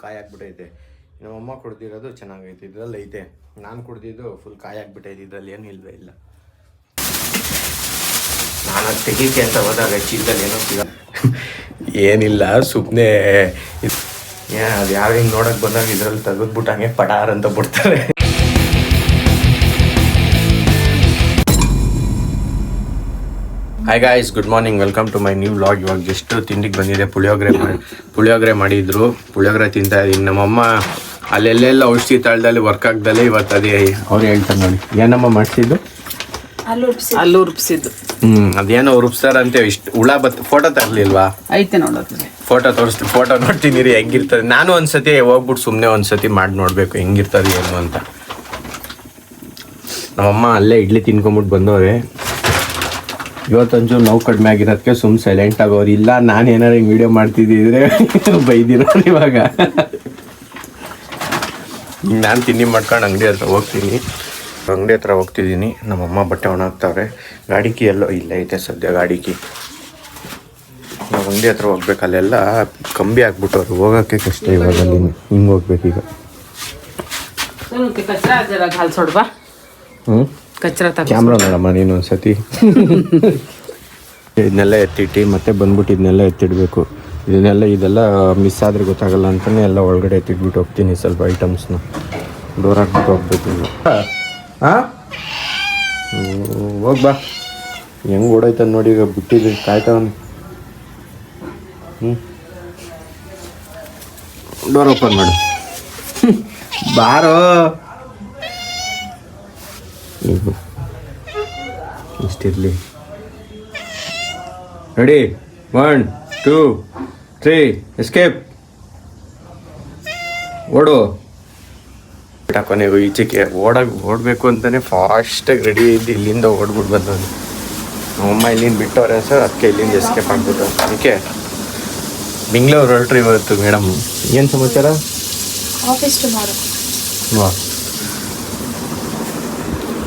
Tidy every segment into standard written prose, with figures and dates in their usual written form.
ಕಾಯಿ ಆಗ್ಬಿಟ್ಟೈತೆ. ನಮ್ಮಮ್ಮ ಕುಡ್ದಿರೋದು ಚೆನ್ನಾಗೈತೆ, ಇದ್ರಲ್ಲಿ ಐತೆ. ನಾನು ಕುಡ್ದಿದ್ದು ಫುಲ್ ಕಾಯಿ ಆಗ್ಬಿಟ್ಟೈತೆ, ಇದ್ರಲ್ಲಿ ಏನು ಇಲ್ವೇ ಇಲ್ಲ. ನಾನು ಅದು ತೆಗೀಕೆ ಅಂತ ಹೋದಾಗ ಚೀಲದಲ್ಲಿ ಏನೋ ಏನಿಲ್ಲ, ಸುಮ್ಮನೆ ಅದು ಯಾರು ಹಿಂಗೆ ನೋಡೋಕೆ ಬಂದಾಗ ಇದ್ರಲ್ಲಿ ತೆಗೆದ್ಬಿಟ್ಟು ಹಂಗೆ ಪಟಾರ್ ಅಂತ ಬಿಡ್ತಾರೆ. Hi guys, good morning, welcome to my new vlog. ಇವಾಗ ಜಸ್ಟ್ ತಿಂಡಿಗೆ ಬಂದಿದೆ. ಪುಳಿಯೋಗರೆ ಮಾಡಿದ್ರು, ಪುಳಿಯೋಗರೆ ತಿಂತಾ ಇದ್ದೀನಿ. ನಮ್ಮಮ್ಮ ಅಲ್ಲೆಲ್ಲೆಲ್ಲ ಔಷಧಿ ತಾಳದಲ್ಲಿ ವರ್ಕ್ ಆಗ್ದಲ್ಲೇ ಇವತ್ತು ಅದೇ ಅವ್ರು ಹೇಳ್ತಾರೆ ನೋಡಿ. ಏನಮ್ಮ ಮಾಡಿಸಿದ್ದು? ಅಲ್ಲೂ ರುಬ್ಸಿದ್ದು. ಅದೇನೋ ರುಬ್ಸ್ತಾರಂತೆ. ಇಷ್ಟು ಹುಳ ಫೋಟೋ ತರಲಿಲ್ವಾ? ಐತೆ ನೋಡೋದು. ಫೋಟೋ ತೋರಿಸ್ತೀನಿ, ಫೋಟೋ ನೋಡ್ತೀನಿ ರೀ ಹೆಂಗಿರ್ತದೆ. ನಾನು ಒಂದ್ಸತಿ ಹೋಗ್ಬಿಟ್ಟು ಸುಮ್ಮನೆ ಒಂದ್ಸತಿ ಮಾಡಿ ನೋಡ್ಬೇಕು ಹೆಂಗಿರ್ತದೆ ಏನು ಅಂತ. ನಮ್ಮಮ್ಮ ಅಲ್ಲೇ ಇಡ್ಲಿ ತಿನ್ಕೊಂಬಿಟ್ಟು ಬಂದವ್ರೆ. ಇವತ್ತೊಂಚೂರು ನೋವು ಕಡಿಮೆ ಆಗಿರೋದಕ್ಕೆ ಸುಮ್ಮನೆ ಸೈಲೆಂಟ್ ಆಗೋರು. ಇಲ್ಲ ನಾನು ಏನಾರು ಹಿಂಗೆ ವೀಡಿಯೋ ಮಾಡ್ತಿದ್ದಿದ್ರೆ ಬೈದಿರೋರು ಇವಾಗ. ನಾನು ತಿಂಡಿ ಮಾಡ್ಕೊಂಡು ಅಂಗಡಿ ಹತ್ರ ಹೋಗ್ತಿದ್ದೀನಿ. ನಮ್ಮಮ್ಮ ಬಟ್ಟೆ ಒಣಗ್ತಾವ್ರೆ. ಗಾಡಿ ಕೀ ಎಲ್ಲೋ ಇಲ್ಲೇ ಐತೆ ಸದ್ಯ ಗಾಡಿ ಕೀ. ನಾವು ಅಂಗಡಿ ಹತ್ರ ಹೋಗ್ಬೇಕು. ಅಲ್ಲೆಲ್ಲ ಕಂಬಿ ಹಾಕ್ಬಿಟ್ಟವ್ರು, ಹೋಗೋಕ್ಕೆ ಕಷ್ಟ. ಇವಾಗ ಅಲ್ಲಿ ಹಿಂಗೆ ಹೋಗ್ಬೇಕೀಗ. ಕ್ಯಾಮ್ರಾ ನೋಡಮ್ಮ ನೀನು ಒಂದ್ಸತಿ. ಇದನ್ನೆಲ್ಲ ಎತ್ತಿಟ್ಟು ಮತ್ತೆ ಬಂದ್ಬಿಟ್ಟು ಇದನ್ನೆಲ್ಲ ಎತ್ತಿಡಬೇಕು. ಇದೆಲ್ಲ ಮಿಸ್ ಆದರೆ ಗೊತ್ತಾಗಲ್ಲ ಅಂತಲೇ ಎಲ್ಲ ಒಳಗಡೆ ಎತ್ತಿಟ್ಬಿಟ್ಟು ಹೋಗ್ತೀನಿ. ಸ್ವಲ್ಪ ಐಟಮ್ಸ್ನ ಡೋರ್ ಹಾಕ್ಬಿಟ್ಟು ಹೋಗ್ಬೇಕು. ಹಾಂ ಹೋಗ್ಬಾ. ಹೆಂಗೆ ಓಡೋಯ್ತದ ನೋಡಿ. ಈಗ ಬಿಟ್ಟಿದ್ರಿ ಕಾಯ್ತಾವನು. ಡೋರ್ ಓಪನ್ ಮಾಡು. ಬಾರೋ. ಇಷ್ಟಿರಲಿ. Ready, 1 2 3 escape. ಓಡು. ಕೊನೆಗೂ ಈಚೆಗೆ ಓಡಬೇಕು ಅಂತಲೇ ಫಾಸ್ಟಾಗಿ ರೆಡಿ ಇದ್ದು ಇಲ್ಲಿಂದ ಓಡ್ಬಿಟ್ಟು ಬಂದವನು. ನಮ್ಮಮ್ಮ ಇಲ್ಲಿಂದ ಬಿಟ್ಟವ್ರೆ ಸರ್, ಅದಕ್ಕೆ ಇಲ್ಲಿಂದ ಎಸ್ಕೇಪ್ ಆಗ್ಬಿಟ್ಟು. ಅದಕ್ಕೆ ಬೆಂಗಳೂರು ಹೊರಟ್ರಿ ಇವತ್ತು. ಮೇಡಮ್ ಏನು ಸಮಾಚಾರ? Office tomorrow. ವಾ,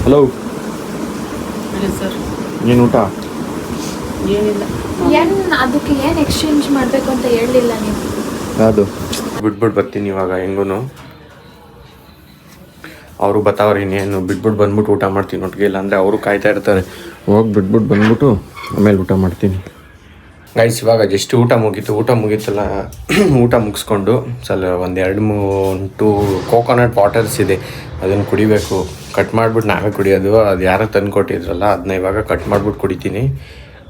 ಹಲೋ. ಸರ್ ಏನು ಊಟ? ಏನಿಲ್ಲ. ಅದಕ್ಕೆ ಏನು ಎಕ್ಸ್ಚೇಂಜ್ ಮಾಡಬೇಕು ಅಂತ ಹೇಳಲಿಲ್ಲ ನೀವು. ಅದು ಬಿಟ್ಬಿಟ್ಟು ಬರ್ತೀನಿ ಇವಾಗ. ಹೆಂಗೂ ಅವರು ಬತ್ತಾವ್ರಿ. ಇನ್ನೇನು ಬಿಟ್ಬಿಟ್ಟು ಬಂದ್ಬಿಟ್ಟು ಊಟ ಮಾಡ್ತೀನಿ ಒಟ್ಟಿಗೆ. ಇಲ್ಲ ಅಂದರೆ ಅವರು ಕಾಯ್ತಾ ಇರ್ತಾರೆ. ಹೋಗಿ ಬಿಟ್ಬಿಟ್ಟು ಬಂದ್ಬಿಟ್ಟು ಆಮೇಲೆ ಊಟ ಮಾಡ್ತೀನಿ. ಗೈಸ್ ಇವಾಗ ಜಸ್ಟ್ ಊಟ ಮುಗೀತಲ್ಲ. ಊಟ ಮುಗಿಸ್ಕೊಂಡು ಒಂದು 2-3 ಕೋಕೋನಟ್ ವಾಟರ್ಸ್ ಇದೆ, ಅದನ್ನು ಕುಡಿಬೇಕು. ಕಟ್ ಮಾಡಿಬಿಟ್ಟು ನಾವೇ ಕುಡಿಯೋದು. ಅದು ಯಾರೋ ತಂದು ಕೊಟ್ಟಿದ್ರಲ್ಲ, ಅದನ್ನ ಇವಾಗ ಕಟ್ ಮಾಡಿಬಿಟ್ಟು ಕುಡಿತೀನಿ.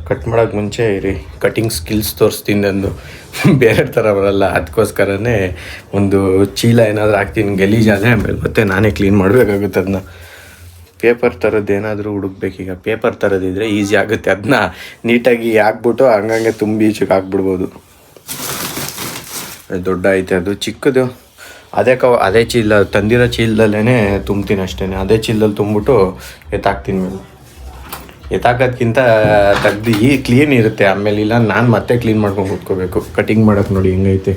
ಕಟ್ ಮಾಡೋಕ್ಕೆ ಮುಂಚೆ ಇರಿ, ಕಟಿಂಗ್ ಸ್ಕಿಲ್ಸ್ ತೋರಿಸ್ತೀನಿ. ನಂದು ಬೇರೆ ಥರ ಬರಲ್ಲ, ಅದಕ್ಕೋಸ್ಕರನೇ ಒಂದು ಚೀಲ ಏನಾದರೂ ಹಾಕ್ತೀನಿ. ಗಲೀಜಾದರೆ ಆಮೇಲೆ ಮತ್ತೆ ನಾನೇ ಕ್ಲೀನ್ ಮಾಡಬೇಕಾಗುತ್ತೆ. ಅದನ್ನ ಪೇಪರ್ ಥರದ್ದು ಏನಾದರೂ ಹುಡುಕ್ಬೇಕೀಗ. ಪೇಪರ್ ಥರದ್ದಿದ್ರೆ ಈಸಿ ಆಗುತ್ತೆ. ಅದನ್ನ ನೀಟಾಗಿ ಹಾಕ್ಬಿಟ್ಟು ಹಂಗಂಗೆ ತುಂಬಿ ಈಚೆಗೆ ಹಾಕ್ಬಿಡ್ಬೋದು. ದೊಡ್ಡ ಐತೆ, ಅದು ಚಿಕ್ಕದು. ಅದೇ ಚೀಲ ತಂದಿರೋ ಚೀಲದಲ್ಲೇ ತುಂಬ್ತೀನಿ ಅಷ್ಟೇ. ಅದೇ ಚೀಲದಲ್ಲಿ ತುಂಬಿಟ್ಟು ಎತ್ತಾಕ್ತೀನಿ. ಮೇಲೆ ಎತ್ತಾಕೋದ್ಕಿಂತ ತೆಗ್ದು ಕ್ಲೀನ್ ಇರುತ್ತೆ. ಆಮೇಲೆ ಇಲ್ಲ ನಾನು ಮತ್ತೆ ಕ್ಲೀನ್ ಮಾಡ್ಕೊಂಡು ಕೂತ್ಕೋಬೇಕು. ಕಟಿಂಗ್ ಮಾಡೋಕ್ಕೆ ನೋಡಿ ಹೆಂಗೈತೆ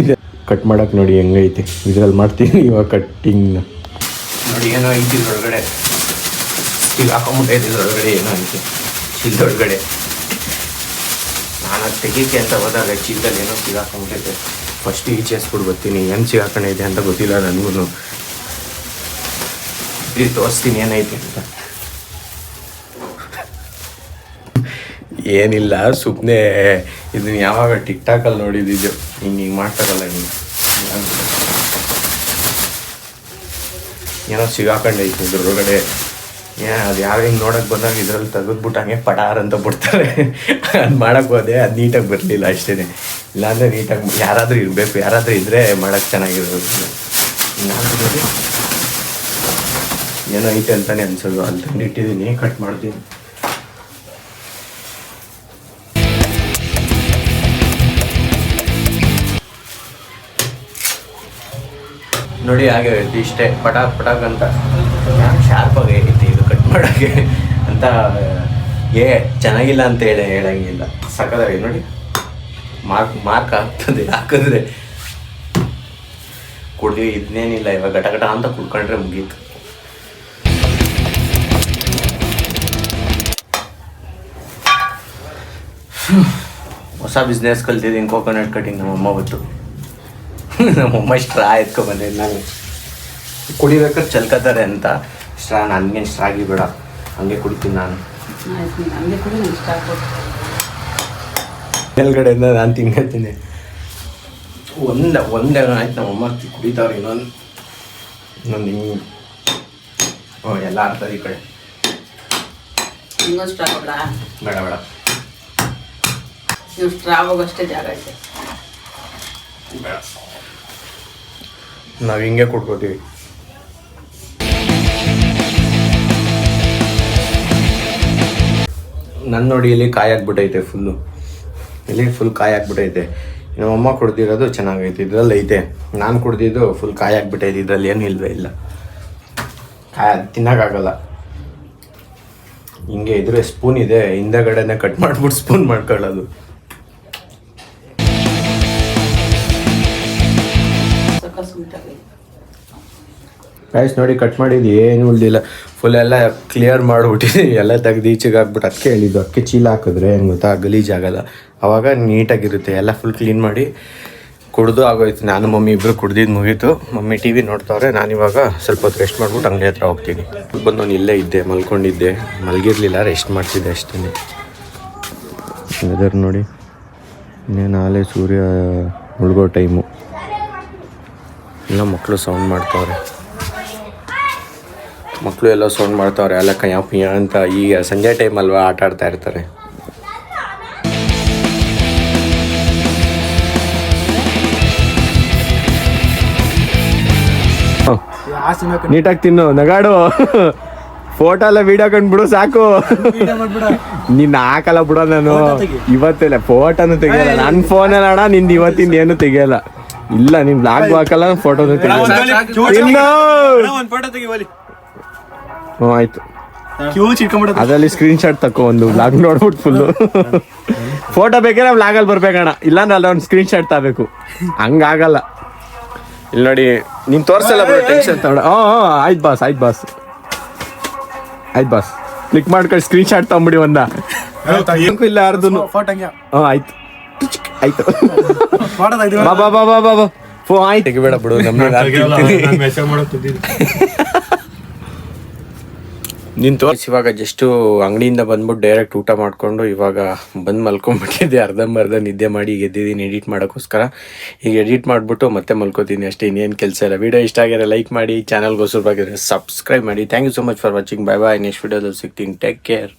ಇದೆ. ಕಟ್ ಮಾಡೋಕ್ಕೆ ನೋಡಿ ಹೆಂಗೈತೆ. ಇದರಲ್ಲಿ ಮಾಡ್ತೀನಿ ಇವಾಗ ಕಟ್ಟಿಂಗ್ನ. ನೋಡಿ ಏನೋ ಐತಿ ಇದ್ರೊಳಗಡೆ. ಈಗ ಹಾಕೊಂಬಿಟ್ಟೈತೆ ಇದ್ರೊಳಗಡೆ ಏನೋ ಐತೆ ಚೀಲದೊಳಗಡೆ. ನಾನು ಅದು ತೆಗೀಕೆ ಅಂತ ಹೋದಾಗ ಚೀಲದಲ್ಲಿ ಏನೋ ಸಿಗಾಕೊಂಬಿಟ್ಟೈತೆ. ಫಸ್ಟ್ ಈಚೆಸ್ಬಿಟ್ಟು ಬರ್ತೀನಿ. ಏನು ಸಿಗಾಕೊಂಡೈತೆ ಅಂತ ಗೊತ್ತಿಲ್ಲ ನನಗೂ. ಇದು ತೋರಿಸ್ತೀನಿ ಏನೈತೆ ಅಂತ. ಏನಿಲ್ಲ, ಸುಮ್ಮನೆ ಇದನ್ನ ಯಾವಾಗ ಟಿಕ್ಟಾಕಲ್ಲಿ ನೋಡಿದ್ದು. ಹಿಂಗೆ ಮಾಡ್ತಾರಲ್ಲ, ಹಿಂಗೆ ಏನೋ ಸಿಗಾಕೊಂಡೈತೆ ಇದ್ರೊಳಗಡೆ. ಅದು ಯಾರು ಹಿಂಗೆ ನೋಡೋಕೆ ಬಂದಾಗ ಇದ್ರಲ್ಲಿ ತೆಗೆದ್ಬಿಟ್ಟು ಹಂಗೆ ಪಟಾರ್ ಅಂತ ಬಿಡ್ತಾರೆ. ಅದು ಮಾಡೋಕ್ಕೆ ಹೋದೆ, ಅದು ನೀಟಾಗಿ ಬರಲಿಲ್ಲ ಅಷ್ಟೇ. ಇಲ್ಲಾಂದರೆ ನೀಟಾಗಿ ಯಾರಾದರೂ ಇರಬೇಕು. ಯಾರಾದರೂ ಇದ್ದರೆ ಮಾಡೋಕ್ಕೆ ಚೆನ್ನಾಗಿರೋದು. ನಾನು ಏನೋ ಐತೆ ಅಂತಲೇ ಅನ್ಸೋದು. ಅಲ್ಲಿ ತಂದಿಟ್ಟಿದ್ದೀನಿ, ಕಟ್ ಮಾಡ್ತೀನಿ. ನೋಡಿ ಹಾಗೆ ಇಷ್ಟೇ ಪಟಾಕ್ ಅಂತ. ಶಾರ್ಪಾಗಿ ಹೇಗಿತ್ತು ಇದು ಕಟ್ ಮಾಡೋಕ್ಕೆ ಅಂತ. ಚೆನ್ನಾಗಿಲ್ಲ ಅಂತ ಹೇಳಂಗಿಲ್ಲ. ಸಕ್ಕದಾಗಿ ನೋಡಿ, ಮಾರ್ಕ್ ಆಗ್ತದೆ ಹಾಕಿದ್ರೆ. ಕುಡ್ದು ಇದನ್ನೇನಿಲ್ಲ, ಇವಾಗ ಗಟ ಅಂತ ಕುಡ್ಕೊಂಡ್ರೆ ಮುಗೀತು. ಹೊಸ ಬಿಸ್ನೆಸ್ ಕಲ್ತಿದ್ದೀನಿ, ಕೋಕೋನಟ್ ಕಟಿಂಗ್. ನಮ್ಮಮ್ಮ ಗೊತ್ತು. ನಮ್ಮಮ್ಮ ಸ್ಟ್ರಾ ಎತ್ಕೊಂಡ್ಬಂದೆ ನಾನು ಕುಡಿಬೇಕಾದ್ರೆ ಚಲ್ಕತಾರೆ ಅಂತ ಸ್ಟ್ರಾ ನನಗೇನು ಸ್ಟ್ರಾಗಿ ಬೇಡ ಹಂಗೆ ಕುಡಿತೀನಿ ನಾನು. ಆಯ್ತು ನೀನು ಹಂಗೆ ಕೂಡ ನಂಗೆ ಇಷ್ಟ ಆಗ್ಬೋದು. ಮೇಲ್ಗಡೆಯಿಂದ ನಾನು ತಿನ್ಕೊತೀನಿ. ಒಂದೇ ಆಯ್ತು ನಮ್ಮಮ್ಮ ಕುಡಿತಾವ್ರೆ ಇನ್ನೊಂದು ಹಿಂಗೆ ಎಲ್ಲ ಆಡ್ತಾರೆ ಈ ಕಡೆ. ಇನ್ನೊಂದು ಸ್ಟ್ರಾ ಕೊಡ್ಲಾ? ಬೇಡ ಬೇಡ ನೀವು ಸ್ಟ್ರಾ ಹೋಗೋಷ್ಟೇ ಜಾಗ ಐತೆ. ಬೇಡ ನಾವು ಹಿಂಗೆ ಕುಡ್ಕೋತೀವಿ. ನನ್ನ ನೋಡಿ ಇಲ್ಲಿ ಕಾಯಿ ಹಾಕ್ಬಿಟ್ಟೈತೆ ಫುಲ್ಲು, ಇಲ್ಲಿ ಫುಲ್ ಕಾಯಿ ಹಾಕ್ಬಿಟ್ಟೈತೆ. ನಮ್ಮಮ್ಮ ಕುಡ್ದಿರೋದು ಚೆನ್ನಾಗೈತೆ, ಇದ್ರಲ್ಲಿ ಐತೆ. ನಾನು ಕುಡ್ದಿದ್ದು ಫುಲ್ ಕಾಯಿ ಹಾಕ್ಬಿಟ್ಟೈತೆ, ಇದರಲ್ಲಿ ಏನು ಇಲ್ವೇ ಇಲ್ಲ. ಕಾಯಿ ತಿನ್ನೋಕ್ಕಾಗಲ್ಲ. ಹಿಂಗೆ ಇದ್ರೆ ಸ್ಪೂನ್ ಇದೆ, ಹಿಂದಗಡೆನೇ ಕಟ್ ಮಾಡ್ಬಿಟ್ಟು ಸ್ಪೂನ್ ಮಾಡ್ಕೊಳ್ಳೋದು. ರೈಸ್ ನೋಡಿ ಕಟ್ ಮಾಡಿದ್ದು ಏನು ಉಳಿದಿಲ್ಲ, ಫುಲ್ ಎಲ್ಲ ಕ್ಲಿಯರ್ ಮಾಡಿಬಿಟ್ಟಿದ್ದೀನಿ, ಎಲ್ಲ ತೆಗೆದು ಈಚೆಗೆ ಹಾಕ್ಬಿಟ್ಟು ಅದಕ್ಕೆ ಹೇಳಿದ್ದು. ಅದಕ್ಕೆ ಚೀಲ ಹಾಕಿದ್ರೆ ಏನು ಗೊತ್ತಾ ಗಲೀಜಾಗಲ್ಲ, ಆವಾಗ ನೀಟಾಗಿರುತ್ತೆ. ಎಲ್ಲ ಫುಲ್ ಕ್ಲೀನ್ ಮಾಡಿ ಕುಡ್ದು ಆಗೋಯ್ತು. ನಾನು ಮಮ್ಮಿ ಇಬ್ಬರು ಕುಡ್ದಿದ್ದು ಮುಗೀತು. ಮಮ್ಮಿ ಟಿ ವಿ ನೋಡ್ತಾವ್ರೆ. ನಾನಿವಾಗ ಸ್ವಲ್ಪ ಹೊತ್ತು ರೆಸ್ಟ್ ಮಾಡ್ಬಿಟ್ಟು ಅಂಗಡಿ ಹತ್ರ ಹೋಗ್ತೀನಿ. ಬಂದು ನಾನು ಇಲ್ಲೇ ಇದ್ದೆ, ಮಲ್ಕೊಂಡಿದ್ದೆ, ಮಲಗಿರಲಿಲ್ಲ, ರೆಸ್ಟ್ ಮಾಡ್ತಿದ್ದೆ ಅಷ್ಟೇ. ವೆದರ್ ನೋಡಿ, ಇನ್ನೇನು ನಾಳೆ ಸೂರ್ಯ ಮುಳುಗೋ ಟೈಮು. ಎಲ್ಲ ಮಕ್ಕಳು ಸೌಂಡ್ ಮಾಡ್ತಾವ್ರೆ, ಮಕ್ಕಳು ಎಲ್ಲ ಸೌಂಡ್ ಮಾಡ್ತಾವ್ರೆ, ಎಲ್ಲ ಕಯ್ಯ ಪಿಯ ಅಂತ. ಈಗ ಸಂಜೆ ಟೈಮ್ ಅಲ್ವಾ, ಆಟ ಆಡ್ತಾ ಇರ್ತಾರೆ. ನೀಟಾಗಿ ತಿನ್ನು, ನಗಾಡು, ಫೋಟೋ ಎಲ್ಲ ವಿಡಿಯೋ ಕಂಡ್ಬಿಡು ಸಾಕು. ನಿನ್ನ ಹಾಕಲ್ಲ ಬಿಡೋ ನಾನು ಇವತ್ತೆಲ್ಲ ಫೋಟೋನು ತೆಗಿಯಲ್ಲ. ನನ್ನ ಫೋನಲ್ಲಿ ಅಣ್ಣ ನಿಂದು ಇವತ್ತಿಂದ ಏನು ತೆಗಿಯಲ್ಲ. ಇಲ್ಲ ನಿನ್ ಬ್ಲಾಗ್ ಹಾಕಲ್ಲ, ಫೋಟೋನು ತೆಗಿಯಲ್ಲ. ಹ್ಞೂ ಆಯ್ತು, ಅದರಲ್ಲಿ ಸ್ಕ್ರೀನ್ ಶಾಟ್ ತಕೊ, ಒಂದು ಬ್ಲಾಗ್ ನೋಡ್ಬಿಟ್ಟು ಫುಲ್ಲು ಫೋಟೋ ಬೇಕಂದ್ರೆ ಬ್ಲಾಗಲ್ಲಿ ಬರ್ಬೇಕಣ್ಣ, ಇಲ್ಲಾಂದ್ರೆ ಅಲ್ಲ ಒಂದು ಸ್ಕ್ರೀನ್ ಶಾಟ್ ತಗೋಬೇಕು. ಹಂಗಾಗಲ್ಲ. ಇಲ್ಲಿ ನೋಡಿ, ನೀನು ತೋರಿಸಲ್ಲ ಬಿಡು, ಟೆನ್ಷನ್ ತಗೊಳ. ಆಯ್ತು ಬಾಸ್, ಆಯ್ತು ಬಾಸ್, ಆಯ್ತು ಬಾಸ್, ಕ್ಲಿಕ್ ಮಾಡ್ಕೊಂಡು ಸ್ಕ್ರೀನ್ ಶಾಟ್ ತಗೊಂಬಿಡಿ ಒಂದ. ಇಲ್ಲ ಯಾರ್ದು. ಆಯ್ತು ಆಯ್ತು, ಬಾ ಬಾ ಬಾ ಬಾ ಬಾ ಫೋ ಆಯ್ತು. ತೆಗಿಬೇಡ ಬಿಡು, ನೀನು ತೋರಿಸಿ. ಇವಾಗ ಜಸ್ಟು ಅಂಗಡಿಯಿಂದ ಬಂದ್ಬಿಟ್ಟು ಡೈರೆಕ್ಟ್ ಊಟ ಮಾಡಿಕೊಂಡು ಇವಾಗ ಬಂದು ಮಲ್ಕೊಂಡ್ಬಿಟ್ಟಿದ್ದೆ. ಅರ್ಧಂಬರ್ಧ ನಿದ್ದೆ ಮಾಡಿ ಈಗ ಎದ್ದಿದ್ದೀನಿ ಎಡಿಟ್ ಮಾಡೋಕ್ಕೋಸ್ಕರ. ಈಗ ಎಡಿಟ್ ಮಾಡಿಬಿಟ್ಟು ಮತ್ತೆ ಮಲ್ಕೋತೀನಿ ಅಷ್ಟೇ, ಇನ್ನೇನು ಕೆಲಸ ಇಲ್ಲ. ವೀಡಿಯೋ ಇಷ್ಟ ಆಗಿದ್ರೆ ಲೈಕ್ ಮಾಡಿ, ಚಾನಲ್ಗೆ ಹೊಸಬಾಗಿದ್ರೆ ಸಬ್ಸ್ಕ್ರೈಬ್ ಮಾಡಿ. Thank you so much for watching. Bye bye, next ವೀಡಿಯೋದಲ್ಲಿ ಸಿಗ್ತೀನಿ. Take care.